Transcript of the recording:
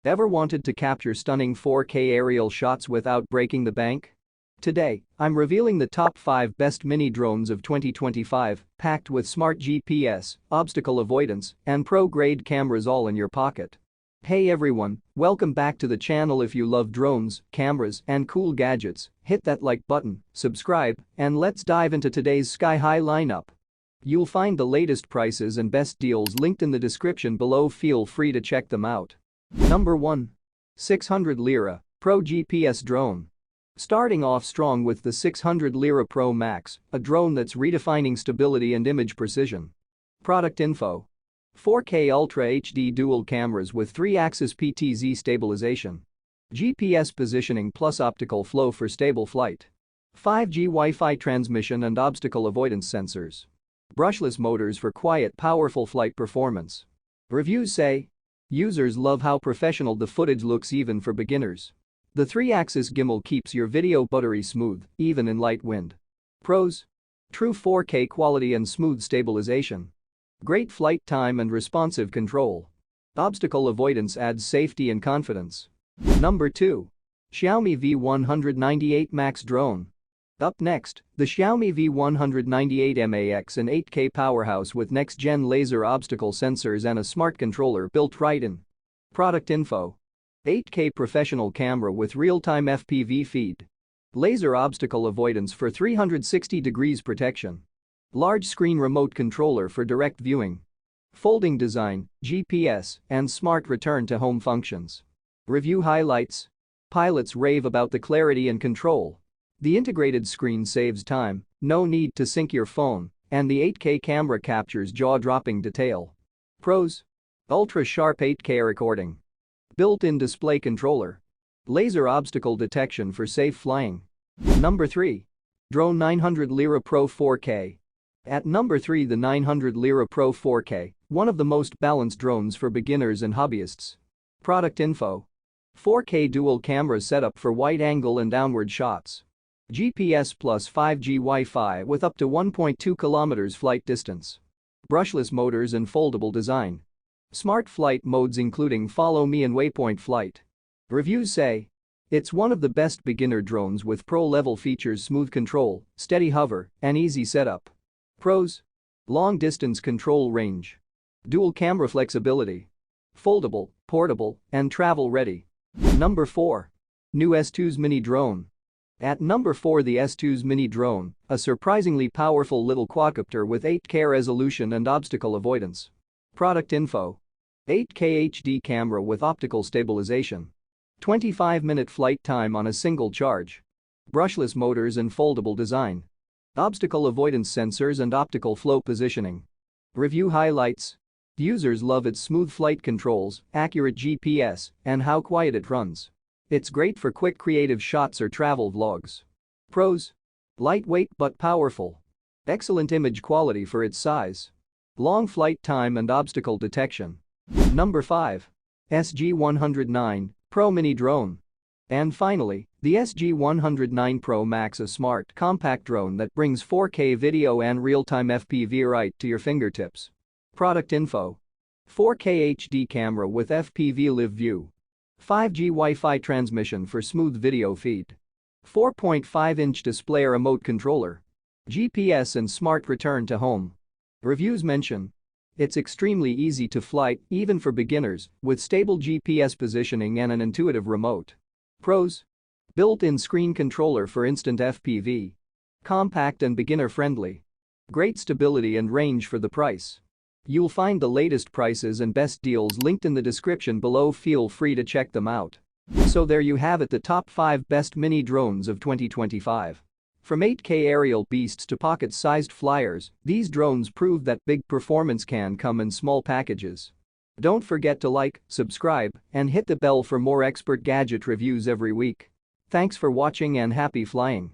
Ever wanted to capture stunning 4K aerial shots without breaking the bank? Today, I'm revealing the top 5 best mini drones of 2025, packed with smart GPS, obstacle avoidance, and pro-grade cameras all in your pocket. Hey everyone, welcome back to the channel. If you love drones, cameras, and cool gadgets, hit that like button, subscribe, and let's dive into today's sky-high lineup. You'll find the latest prices and best deals linked in the description below. Feel free to check them out. Number 1. 600 Lira Pro GPS Drone. Starting off strong with the 600 Lira Pro Max, a drone that's redefining stability and image precision. Product info: 4K Ultra HD dual cameras with 3-axis PTZ stabilization. GPS positioning plus optical flow for stable flight. 5G Wi-Fi transmission and obstacle avoidance sensors. Brushless motors for quiet, powerful flight performance. Reviews say users love how professional the footage looks even for beginners. The 3-axis gimbal keeps your video buttery smooth, even in light wind. Pros: true 4K quality and smooth stabilization. Great flight time and responsive control. Obstacle avoidance adds safety and confidence. Number 2. Xiaomi V198 Max Drone. Up next, the Xiaomi V198 MAX, an 8K powerhouse with next-gen laser obstacle sensors and a smart controller built right in. Product info: 8K professional camera with real-time FPV feed. Laser obstacle avoidance for 360 degrees protection. Large screen remote controller for direct viewing. Folding design, GPS, and smart return to home functions. Review highlights: pilots rave about the clarity and control. The integrated screen saves time, no need to sync your phone, and the 8K camera captures jaw-dropping detail. Pros: ultra-sharp 8K recording. Built-in display controller. Laser obstacle detection for safe flying. Number 3. Drone 900 Lira Pro 4K. At number 3, the 900 Lira Pro 4K, one of the most balanced drones for beginners and hobbyists. Product info: 4K dual camera setup for wide-angle and downward shots. GPS plus 5G Wi-Fi with up to 1.2 km flight distance. Brushless motors and foldable design. Smart flight modes including follow me and waypoint flight. Reviews say it's one of the best beginner drones with pro-level features: smooth control, steady hover, and easy setup. Pros: long distance control range. Dual camera flexibility. Foldable, portable, and travel ready. Number 4. New S2S Mini Drone. At number 4, the S2S Mini Drone, a surprisingly powerful little quadcopter with 8K resolution and obstacle avoidance. Product info: 8K HD camera with optical stabilization. 25-minute flight time on a single charge. Brushless motors and foldable design. Obstacle avoidance sensors and optical flow positioning. Review highlights: users love its smooth flight controls, accurate GPS, and how quiet it runs. It's great for quick creative shots or travel vlogs. Pros: lightweight but powerful. Excellent image quality for its size. Long flight time and obstacle detection. Number 5. SG109 PRO Mini Drone. And finally, the SG109 PRO Max, a smart, compact drone that brings 4K video and real-time FPV right to your fingertips. Product info: 4K HD camera with FPV live view. 5G Wi-Fi transmission for smooth video feed. 4.5-inch display remote controller. GPS and smart return to home. Reviews mention it's extremely easy to fly, even for beginners, with stable GPS positioning and an intuitive remote. Pros: built-in screen controller for instant FPV. Compact and beginner-friendly. Great stability and range for the price. You'll find the latest prices and best deals linked in the description below. Feel free to check them out. So there you have it, the top 5 best mini drones of 2025. From 8K aerial beasts to pocket-sized flyers, these drones prove that big performance can come in small packages. Don't forget to like, subscribe, and hit the bell for more expert gadget reviews every week. Thanks for watching and happy flying.